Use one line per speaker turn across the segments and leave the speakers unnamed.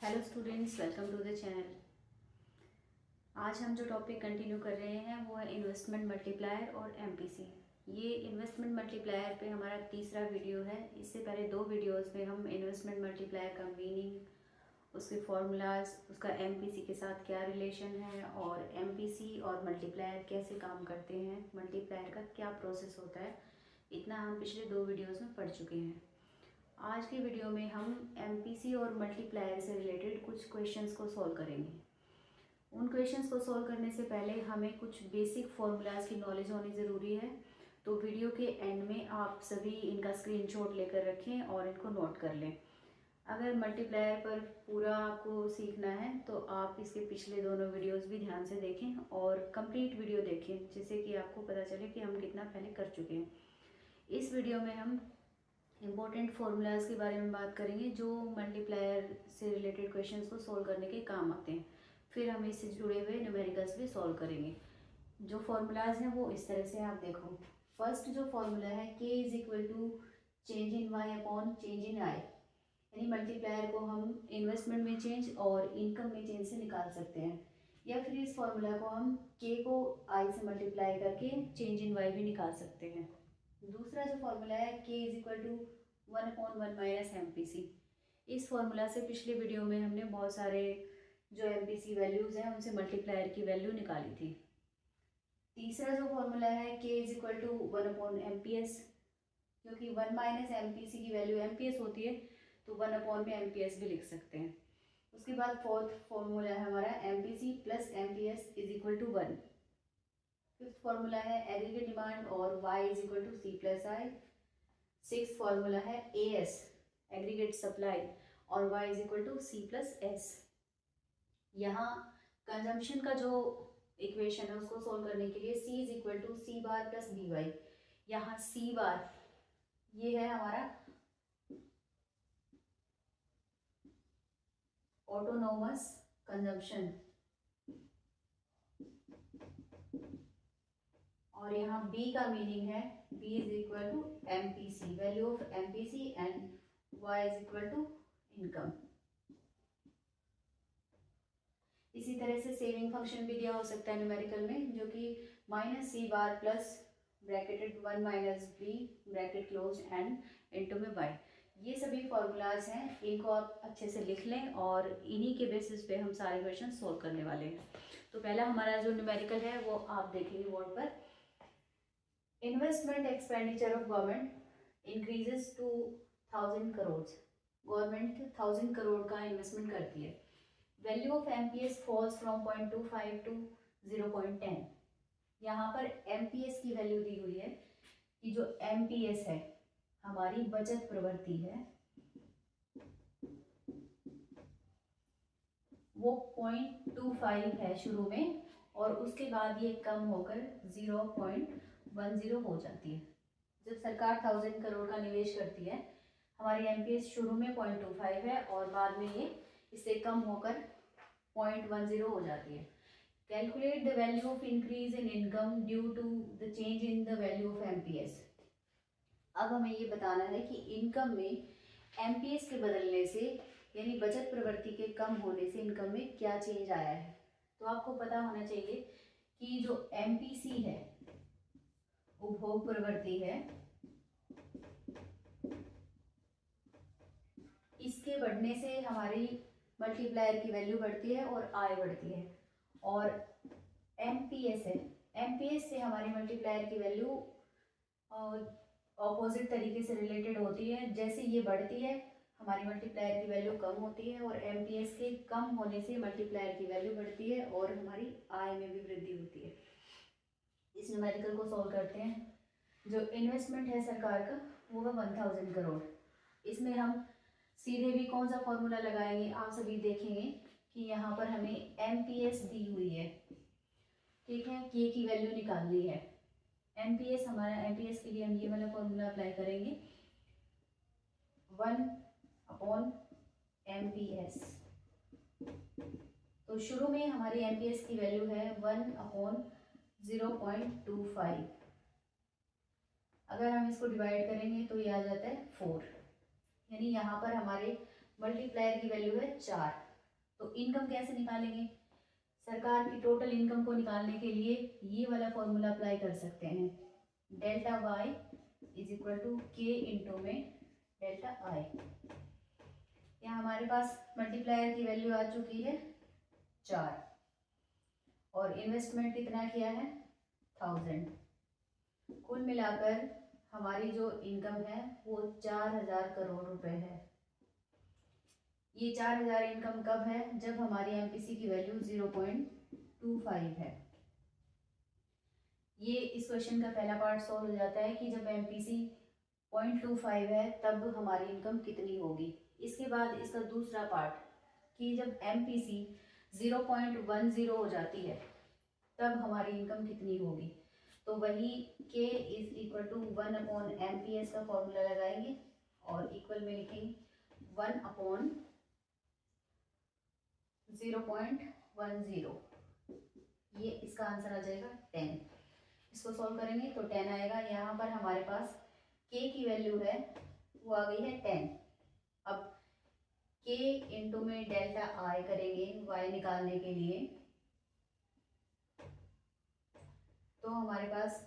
Hello students, welcome to the channel. आज हम जो टॉपिक कंटिन्यू कर रहे हैं वो है इन्वेस्टमेंट मल्टीप्लायर और एमपीसी। ये इन्वेस्टमेंट मल्टीप्लायर पे हमारा तीसरा वीडियो है। इससे पहले दो वीडियोस में हम इन्वेस्टमेंट मल्टीप्लायर का मीनिंग, उसके फॉर्मूलाज, उसका एमपीसी के साथ क्या रिलेशन है और एमपीसी और मल्टीप्लायर कैसे काम करते हैं, मल्टीप्लायर का क्या प्रोसेस होता है, इतना हम पिछले दो वीडियोज़ में पढ़ चुके हैं। आज की वीडियो में हम एमपीसी और मल्टीप्लायर से रिलेटेड कुछ क्वेश्चंस को सॉल्व करेंगे। उन क्वेश्चंस को सॉल्व करने से पहले हमें कुछ बेसिक फॉर्मूलाज की नॉलेज होनी ज़रूरी है। तो वीडियो के एंड में आप सभी इनका स्क्रीनशॉट लेकर रखें और इनको नोट कर लें। अगर मल्टीप्लायर पर पूरा आपको सीखना है तो आप इसके पिछले दोनों वीडियोस भी ध्यान से देखें और कंप्लीट वीडियो देखें, जिससे कि आपको पता चले कि हम कितना पहले कर चुके हैं। इस वीडियो में हम इम्पोर्टेंट फार्मूलाज के बारे में बात करेंगे जो मल्टीप्लायर से रिलेटेड क्वेश्चंस को सॉल्व करने के काम आते हैं। फिर हम इससे जुड़े हुए न्यूमेरिकल्स भी सॉल्व करेंगे। जो फार्मूलाज हैं वो इस तरह से आप देखो। फर्स्ट जो फार्मूला है k is equal to change in y upon change in i, यानी मल्टीप्लायर को हम इन्वेस्टमेंट में चेंज और इनकम में चेंज से निकाल सकते हैं, या फिर इस फार्मूला को हम k को i से मल्टीप्लाई करके चेंज इन y भी निकाल सकते हैं। दूसरा जो फॉर्मूला है k is equal to 1/1 minus MPC. इस फॉर्मूला से पिछले वीडियो में हमने बहुत सारे जो एमपीसी वैल्यूज़ हैं उनसे मल्टीप्लायर की वैल्यू निकाली थी। तीसरा जो फॉर्मूला है k इज इक्वल टू 1/एमपीएस, क्योंकि 1 माइनस एमपीसी की वैल्यू एमपीएस होती है तो 1 में एमपीएस भी लिख सकते हैं। उसके बाद फोर्थ फॉर्मूला है हमारा MPC plus MPS is equal to 1। Fifth formula है एग्रीगेट डिमांड और y is equal to C plus I. Six formula है एएस एग्रीगेट सप्लाई और y is equal to C plus S. यहाँ consumption का जो equation है उसको solve करने के लिए c is equal to C bar plus B Y. यहाँ सी बार ये है हमारा ऑटोनोमस कंजम्पशन और यहाँ b का मीनिंग है b is equal to MPC, value of MPC, and y is equal to income. इसी तरह से सेविंग फंक्शन भी दिया हो सकता है न्यूमेरिकल में, जो कि minus C bar plus bracketed 1 minus B bracket close and into में y। ये सभी फॉर्मूलाज हैं, इनको आप अच्छे से लिख लें और इन्हीं के बेसिस पे हम सारे क्वेश्चन सोल्व करने वाले हैं। तो पहला हमारा जो न्यूमेरिकल है वो आप देखेंगे बोर्ड पर। Investment expenditure of government increases to 1000 crore. Government 1000 crore का इन्वेस्टमेंट करती है। Value of MPS falls from 0.25 to 0.10। यहाँ पर एमपीएस की वैल्यू दी हुई है कि जो एमपीएस है हमारी बचत प्रवृत्ति है वो 0.25 है शुरू में, और उसके बाद ये कम होकर 0.10 हो जाती है। जब सरकार 1000 करोड़ का निवेश करती है, हमारी एमपीएस शुरू में 0.25 है और बाद में ये इससे कम होकर 0.10 हो जाती है। Calculate the value of increase in income due to the change in the value of MPS. अब हमें ये बताना है कि इनकम में एमपीएस के बदलने से, यानी बचत प्रवृत्ति के कम होने से इनकम में क्या चेंज आया है। तो आपको पता होना चाहिए कि जो एमपीसी है, उपभोग प्रवृत्ति है, इसके बढ़ने से हमारी मल्टीप्लायर की वैल्यू बढ़ती है और आय बढ़ती है। और एमपीएस है, एमपीएस से हमारी मल्टीप्लायर की वैल्यू ऑपोजिट तरीके से रिलेटेड होती है। जैसे ये बढ़ती है हमारी मल्टीप्लायर की वैल्यू कम होती है, और एमपीएस के कम होने से मल्टीप्लायर की वैल्यू बढ़ती है और हमारी आय में भी वृद्धि होती है। इस न्यूमेरिकल को सॉल्व करते हैं। जो इन्वेस्टमेंट है सरकार का वो है 1000 करोड़। इसमें हम सीधे भी कौन सा फॉर्मूला लगाएंगे, आप सभी देखेंगे कि यहाँ पर हमें एमपीएस दी हुई है, ठीक है, के की वैल्यू निकालनी है। एमपीएस हमारा, एमपीएस के लिए हम ये वाला फॉर्मूला अप्लाई करेंगे, 1/एमपीएस। तो शुरू में हमारी एमपीएस की वैल्यू है 1/0.25। अगर हम इसको डिवाइड करेंगे तो ये आ जाता है 4, यानी यहाँ पर हमारे मल्टीप्लायर की वैल्यू है 4। तो इनकम कैसे निकालेंगे? सरकार की टोटल इनकम को निकालने के लिए ये वाला फॉर्मूला अप्लाई कर सकते हैं, delta Y is equal to K into में डेल्टा आई। यहाँ हमारे पास मल्टीप्लायर की वैल्यू आ चुकी है 4 और इन्वेस्टमेंट कितना किया है 1000। कुल मिलाकर हमारी जो इनकम है वो 4000 करोड़ रुपए है। ये 4000 इनकम कब है? जब हमारी एमपीसी की वैल्यू 0.25 है। ये इस क्वेश्चन का पहला पार्ट सॉल्व हो जाता है कि जब एमपीसी 0.25 है तब हमारी इनकम कितनी होगी। इसके बाद इसका दूसरा पार्ट कि जब एमपीसी 0.10 हो जाती है तब हमारी इनकम कितनी होगी। तो वही k is equal to 1/MPS का फॉर्मूला लगाएंगे और इक्वल में लिखेंगे 1/0.10। ये इसका आंसर आ जाएगा 10। इसको सॉल्व करेंगे तो 10 आएगा। यहाँ पर हमारे पास k की वैल्यू है वो आ गई है 10। अब k इंटू में डेल्टा आई करेंगे y निकालने के लिए, तो हमारे पास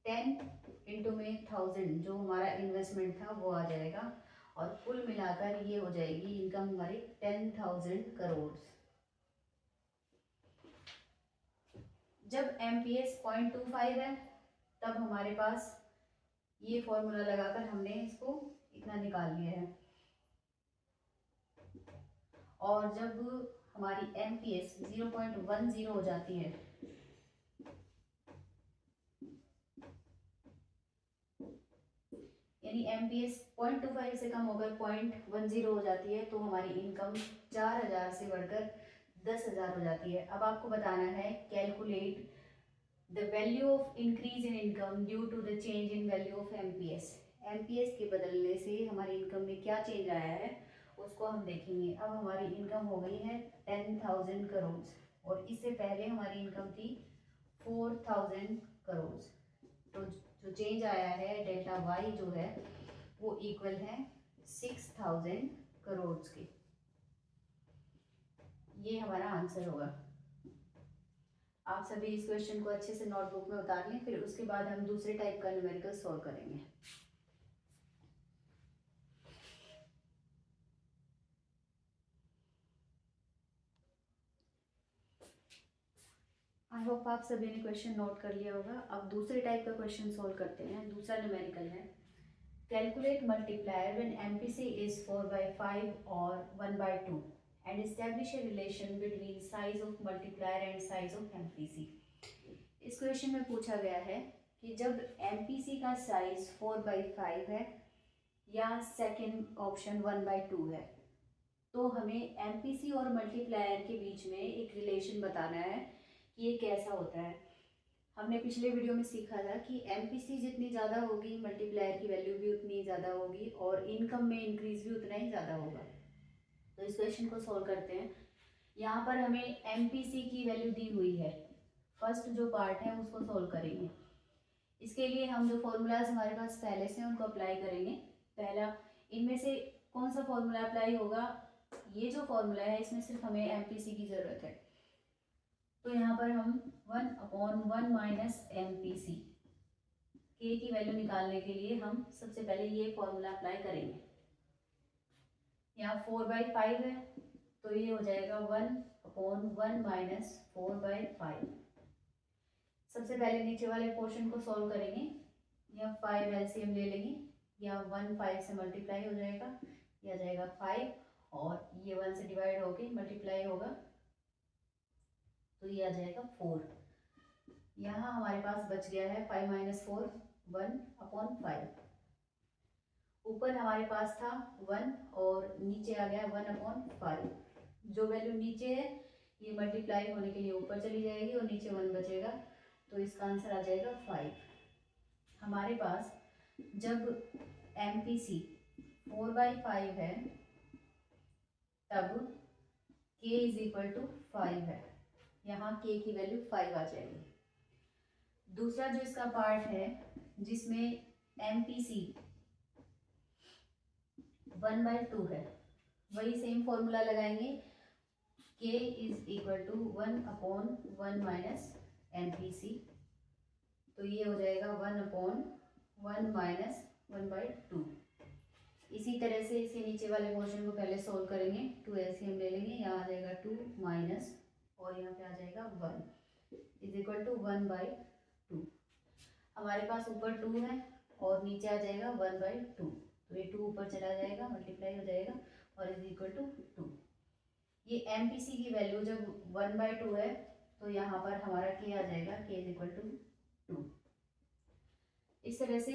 10 इंटू में 1000 जो हमारा इन्वेस्टमेंट था वो आ जाएगा और कुल मिलाकर ये हो जाएगी इनकम हमारी 10,000 करोड़। जब एमपीएस 0.25 है तब हमारे पास ये फॉर्मूला लगाकर हमने इसको इतना निकाल लिया है। और जब हमारी एमपीएस 0.10 हो जाती है यानी एमपीएस 0.25 से कम होकर 0.10 हो जाती है तो हमारी इनकम 4000 से बढ़कर 10,000 हो जाती है। अब आपको बताना है calculate the value of increase in income due to the change in value of MPS. MPS के बदलने से हमारी इनकम में क्या चेंज आया है उसको हम देखेंगे। अब हमारी इनकम हो गई है 10,000 करोड़ और इससे पहले हमारी इनकम थी 4,000 करोड़। तो जो चेंज आया है डेल्टा वाई जो है वो इक्वल है 6,000 करोड़ के। ये हमारा आंसर होगा। आप सभी इस क्वेश्चन को अच्छे से नोटबुक में उतार लें, फिर उसके बाद हम दूसरे टाइप का न्यूमेरिकल सॉल्व करेंगे। आई होप आप सभी ने क्वेश्चन नोट कर लिया होगा। अब दूसरे टाइप का क्वेश्चन सॉल्व करते हैं। दूसरा न्यूमेरिकल है calculate multiplier when MPC is 4/5 और 1/2 and establish a relation between size of multiplier and size of MPC। इस क्वेश्चन में पूछा गया है कि जब MPC का साइज 4/5 है या सेकंड ऑप्शन 1/2 है तो हमें MPC और मल्टीप्लायर के बीच में एक रिलेशन बताना है कि ये कैसा होता है। हमने पिछले वीडियो में सीखा था कि MPC जितनी ज़्यादा होगी मल्टीप्लायर की वैल्यू भी उतनी ज़्यादा होगी और इनकम में इंक्रीज भी उतना ही ज़्यादा होगा। तो इस क्वेश्चन को सॉल्व करते हैं। यहाँ पर हमें MPC की वैल्यू दी हुई है। फर्स्ट जो पार्ट है उसको सॉल्व करेंगे। इसके लिए हम जो फॉर्मूलाज हमारे पास पहले से उनको अप्लाई करेंगे। पहला, इनमें से कौन सा फॉर्मूला अप्लाई होगा? ये जो फॉर्मूला है इसमें सिर्फ हमें MPC की ज़रूरत है। तो यहाँ पर हम 1/1 माइनस MPC के की वैल्यू निकालने के लिए हम सबसे पहले ये फॉर्मूला अप्लाई करेंगे। यहाँ 4/5 है तो ये हो जाएगा 1/1 माइनस 4/5। सबसे पहले नीचे वाले पोर्शन को सॉल्व करेंगे। यहाँ 5 एलसीएम ले लेंगे, या 1 5 से मल्टीप्लाई हो जाएगा, यह जाएगा 5 और ये 1 से डिवाइड होके मल्टीप्लाई होगा तो ये आ जाएगा 4। यहाँ हमारे पास बच गया है 5 माइनस 4 1/5। ऊपर हमारे पास था 1 और नीचे आ गया 1/5। जो वैल्यू नीचे है ये मल्टीप्लाई होने के लिए ऊपर चली जाएगी और नीचे 1 बचेगा तो इसका आंसर आ जाएगा 5। हमारे पास जब MPC 4/5 है तब k इज इक्वल टू 5 है। यहाँ k की वैल्यू 5 आ जाएगी। दूसरा जो इसका पार्ट है जिसमें MPC 1/2 है, वही सेम फॉर्मूला लगाएंगे k is equal to 1/1 minus MPC, तो ये हो जाएगा 1/1 माइनस 1/2। इसी तरह से इसे नीचे वाले पोर्शन को पहले सोल्व करेंगे। 2 LCM ले लेंगे, यहाँ आ जाएगा 2 माइनस और यहाँ पे आ जाएगा 1 इज इक्वल टू 1/2। हमारे पास ऊपर 2 है और नीचे आ जाएगा 1/2, तो ये 2 ऊपर चला जाएगा, मल्टीप्लाई हो जाएगा और इज इक्वल टू 2। ये MPC की वैल्यू जब 1/2 है तो यहाँ पर हमारा k आ जाएगा, k इज इक्वल टू 2। इस तरह से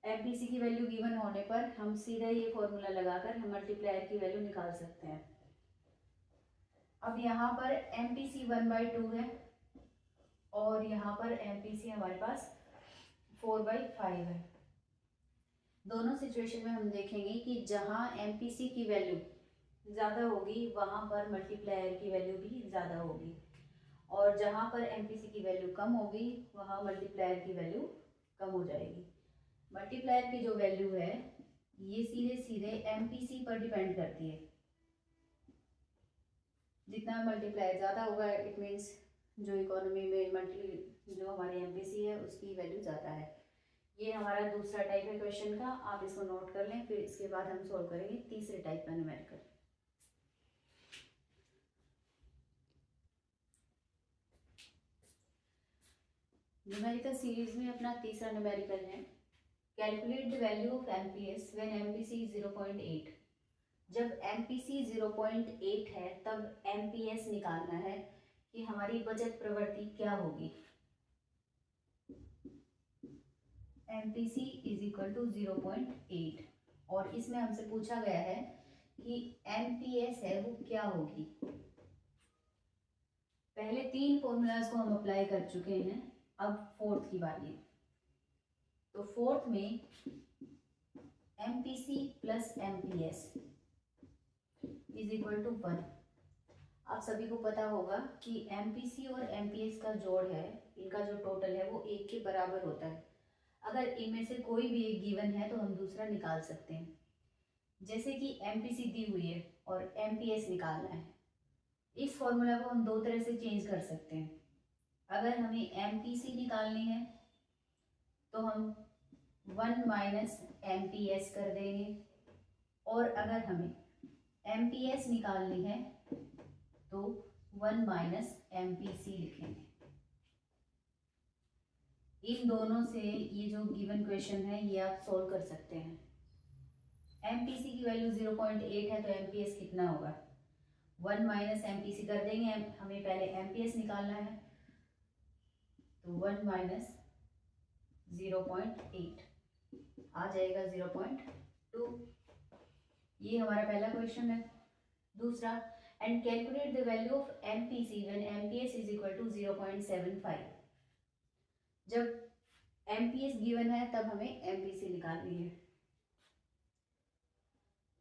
MPC की वैल्यू गिवन होने पर हम सीधा ये फॉर्मूला लगाकर हम मल्टीप्लायर की वैल्यू निकाल सकते हैं। अब यहाँ पर MPC 1/2 है और यहाँ पर MPC हमारे पास 4/5 है। दोनों सिचुएशन में हम देखेंगे कि जहाँ MPC की वैल्यू ज़्यादा होगी वहाँ पर मल्टीप्लायर की वैल्यू भी ज़्यादा होगी, और जहाँ पर MPC की वैल्यू कम होगी वहाँ मल्टीप्लायर की वैल्यू कम हो जाएगी। मल्टीप्लायर की जो वैल्यू है ये सीधे सीधे MPC पर डिपेंड करती है। जितना मल्टीप्लायर ज़्यादा होगा इट मीन्स जो इकोनॉमी में जो हमारी MPC है उसकी वैल्यू ज़्यादा है। ये हमारा दूसरा टाइप है क्वेश्चन का, आप इसको नोट कर लें। फिर इसके बाद हम सॉल्व करेंगे तीसरे टाइप का न्यूमेरिकल। न्यूमेरिकल सीरीज में अपना तीसरा न्यूमेरिकल है calculate the value of MPS when MPC 0.8। जब MPC 0.8 है तब MPS निकालना है कि हमारी बचत प्रवृत्ति क्या होगी। MPC इज इक्वल टू 0.8 और इसमें हमसे पूछा गया है कि MPS है वो क्या होगी। पहले 3 फॉर्मूलाज को हम अप्लाई कर चुके हैं, अब फोर्थ की बारी है। तो फोर्थ में MPC plus MPS is equal to 1। आप सभी को पता होगा कि MPC और MPS का जोड़ है, इनका जो टोटल है वो 1 के बराबर होता है। अगर इनमें से कोई भी एक गिवन है तो हम दूसरा निकाल सकते हैं। जैसे कि MPC दी हुई है और MPS निकालना है, इस फॉर्मूला को हम 2 तरह से चेंज कर सकते हैं। अगर हमें MPC निकालनी है तो हम 1 माइनस MPS कर देंगे, और अगर हमें MPS निकालनी है तो 1 माइनस MPC लिखेंगे। इन दोनों से ये जो गिवन क्वेश्चन है ये आप सोल्व कर सकते हैं। MPC की वैल्यू 0.8 है तो MPS कितना होगा, 1 माइनस MPC कर देंगे। हमें पहले MPS निकालना है तो 1 माइनस 0.8 आ जाएगा 0.2। ये हमारा पहला क्वेश्चन है। दूसरा, and calculate the value of MPC when MPS is equal to 0.75। जब MPS गिवन है तब हमें MPC निकालनी है।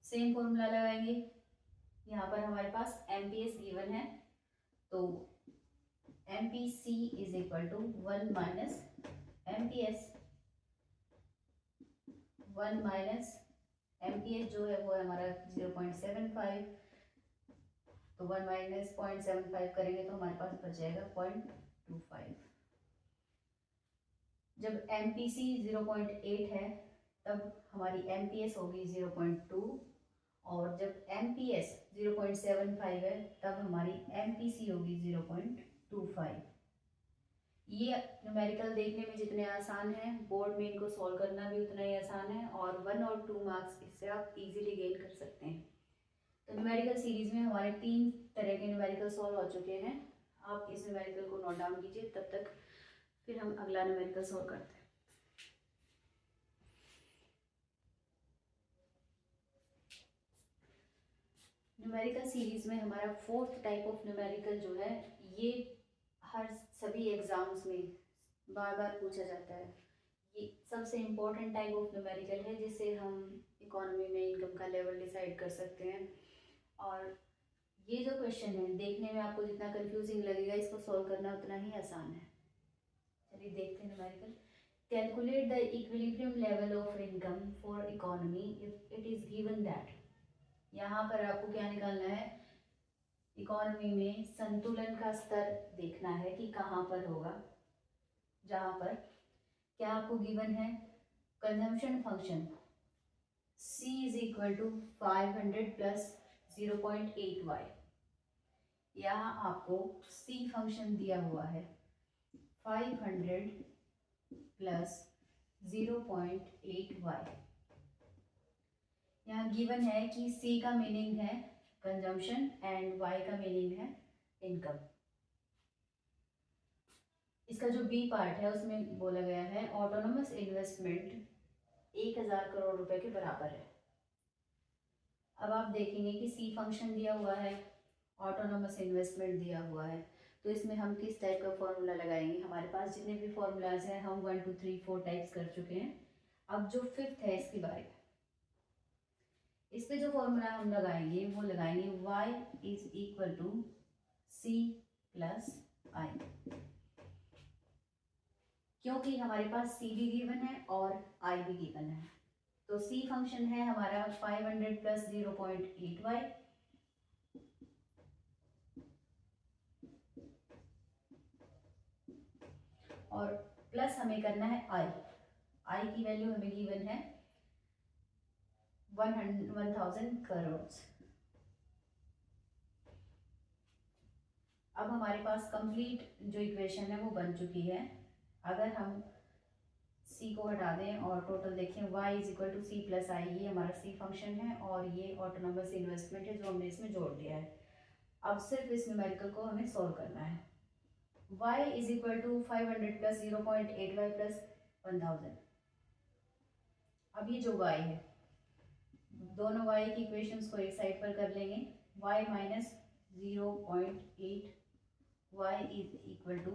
सेम फॉर्मूला लगाएंगे। यहाँ पर हमारे पास MPS गिवन है तो MPC is equal to 1 minus MPS। 1 minus MPS जो है वो है हमारा 0.75, तो 1 माइनस 0.75 करेंगे तो हमारे पास बच जाएगा 0.25। जब MPC 0.8 है तब हमारी MPS होगी 0.2, और जब MPS 0.75 है तब हमारी MPC होगी 0.25। ये न्यूमेरिकल देखने में जितने आसान हैं बोर्ड में इनको सॉल्व करना भी उतना ही आसान है, और 1 और 2 मार्क्स इससे आप इजीली गेन कर सकते हैं। तो न्यूमेरिकल सीरीज में हमारे 3 तरह के न्यूमेरिकल सॉल्व हो चुके हैं। आप इस न्यूमेरिकल को नोट डाउन कीजिए, तब तक फिर हम अगला न्यूमेरिकल सॉल्व करते हैं। न्यूमेरिकल सीरीज में हमारा फोर्थ टाइप ऑफ न्यूमेरिकल जो है ये हर सभी एग्जाम्स में बार बार पूछा जाता है। ये सबसे इम्पोर्टेंट टाइप ऑफ न्यूमेरिकल है जिससे हम इकोनॉमी में इनकम का लेवल डिसाइड कर सकते हैं। और ये जो क्वेश्चन है देखने में आपको जितना कंफ्यूजिंग लगेगा इसको सॉल्व करना उतना ही आसान है। चलिए देखते हैं numerical. Calculate the equilibrium level of income for economy if it is given that. यहाँ पर आपको क्या निकालना है, इकोनॉमी में संतुलन का स्तर देखना है कि कहाँ पर होगा, जहाँ पर क्या आपको गिवन है consumption function C is equal to 500 plus 0.8y। यहाँ आपको C फंक्शन दिया हुआ है 500 प्लस 0.8y। यहाँ गिवन है कि C का मीनिंग है कंजम्पशन एंड Y का मीनिंग है इनकम। इसका जो बी पार्ट है उसमें बोला गया है ऑटोनोमस इन्वेस्टमेंट 1000 करोड़ रुपए के बराबर है। अब आप देखेंगे कि सी फंक्शन दिया हुआ है, ऑटोनोमस इन्वेस्टमेंट दिया हुआ है, तो इसमें हम किस टाइप का फॉर्मूला लगाएंगे। हमारे पास जितने भी फॉर्मूलाज हैं हम 1 2 3 4 टाइप्स कर चुके हैं। अब जो फिफ्थ है इसकी बारी, इस पे जो फॉर्मूला हम लगाएंगे वो लगाएंगे y is equal to C plus I, क्योंकि हमारे पास C भी गिवन है और I भी गिवन है। तो C फंक्शन है हमारा 500 प्लस 0.8y और प्लस हमें करना है I की वैल्यू हमें गिवन है 1000 करोड़। अब हमारे पास कंप्लीट जो इक्वेशन है वो बन चुकी है। अगर हम C को हटा दें और टोटल देखें y is equal to C plus I, ये हमारा C फंक्शन है और ये ऑटोनोमस इन्वेस्टमेंट है जो हमने इसमें जोड़ दिया है। अब सिर्फ इस न्यूमेरिकल को हमें सॉल्व करना है। y is equal to 500 plus 0.8y plus 1000। अब ये जो y है, दोनों y की इक्वेशंस को एक साइड पर कर लेंगे। y minus 0.8 y is equal to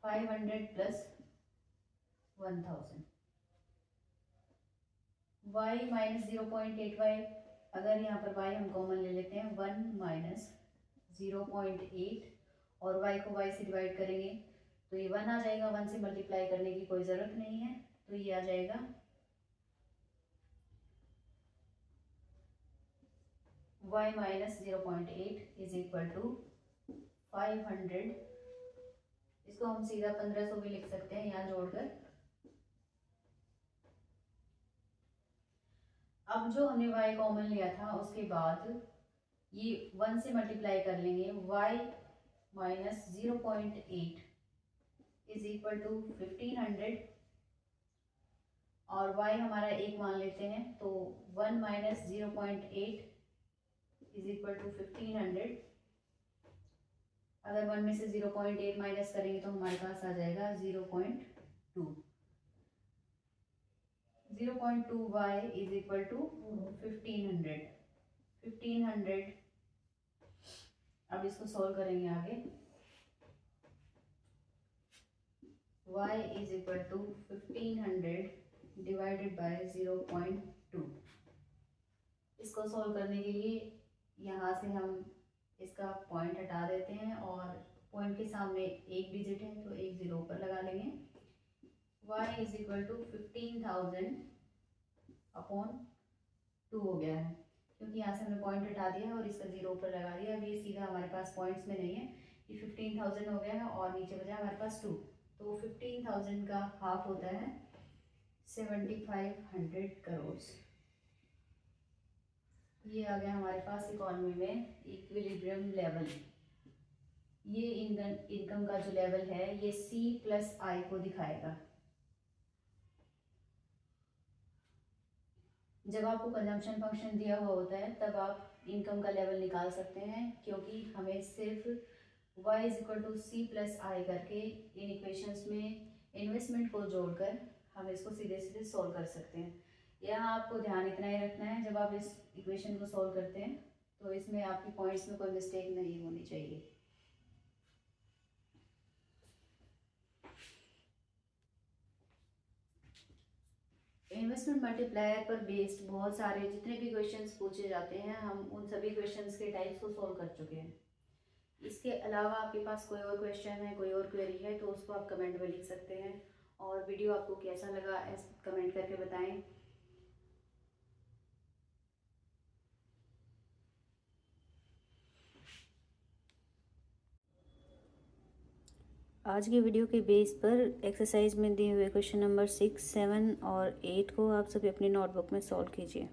500 plus 1000। y minus 0.8y, अगर यहाँ पर y हम कॉमन ले लेते हैं 1 माइनस 0.8 और y को y से डिवाइड करेंगे तो ये 1 आ जाएगा। 1 से मल्टीप्लाई करने की कोई ज़रूरत नहीं है, तो ये आ जाएगा y minus 0.8 is equal to 500। इसको हम सीधा 1500 भी लिख सकते हैं यहाँ जोड़कर। अब जो हमने y कॉमन लिया था उसके बाद ये 1 से मल्टीप्लाई कर लेंगे। y minus 0.8 is equal to 1500 और y हमारा एक मान लेते हैं तो 1 माइनस 0.8 इज इक्वल टू 1500। अगर 1 में से 0.8 माइनस करेंगे तो हमारे पास आ जाएगा 0.2। 0.2y is equal to 1500। अब इसको सॉल्व करेंगे आगे। y is equal to 1500 divided by 0.2। इसको सॉल्व करने के लिए यहाँ से हम इसका पॉइंट हटा देते हैं और पॉइंट के सामने एक डिजिट है तो एक जीरो ऊपर लगा लेंगे। y is equal to 15,000 upon 2 हो गया है, क्योंकि यहाँ से हमने पॉइंट हटा दिया और इसका जीरो ऊपर लगा दिया। अब ये सीधा हमारे पास पॉइंट्स में नहीं है, ये 15,000 हो गया है और नीचे बचा हमारे पास 2, तो 15,000 का हाफ होता है 7500 करोड़। ये आ गया हमारे पास इकोनॉमी में इक्विलिब्रियम लेवल। ये इनकम का जो लेवल है ये C प्लस I को दिखाएगा। जब आपको कंजम्पशन फंक्शन दिया हुआ होता है तब आप इनकम का लेवल निकाल सकते हैं, क्योंकि हमें सिर्फ y is equal to C plus I करके इन इक्वेशंस में इन्वेस्टमेंट को जोड़कर हम इसको सीधे सीधे सॉल्व कर सकते हैं। यहाँ आपको ध्यान इतना ही रखना है, जब आप इस इक्वेशन को सॉल्व करते हैं तो इसमें आपकी पॉइंट्स में कोई मिस्टेक नहीं होनी चाहिए। इन्वेस्टमेंट मल्टीप्लायर पर बेस्ड बहुत सारे जितने भी क्वेश्चंस पूछे जाते हैं हम उन सभी क्वेश्चंस के टाइप्स को सॉल्व कर चुके हैं। इसके अलावा आपके पास कोई और क्वेश्चन है, कोई और क्वेरी है तो उसको आप कमेंट में लिख सकते हैं। और वीडियो आपको कैसा लगा कमेंट करके बताएं। आज की वीडियो के बेस पर एक्सरसाइज में दिए हुए क्वेश्चन नंबर 6, 7 और 8 को आप सभी अपनी नोटबुक में सॉल्व कीजिए।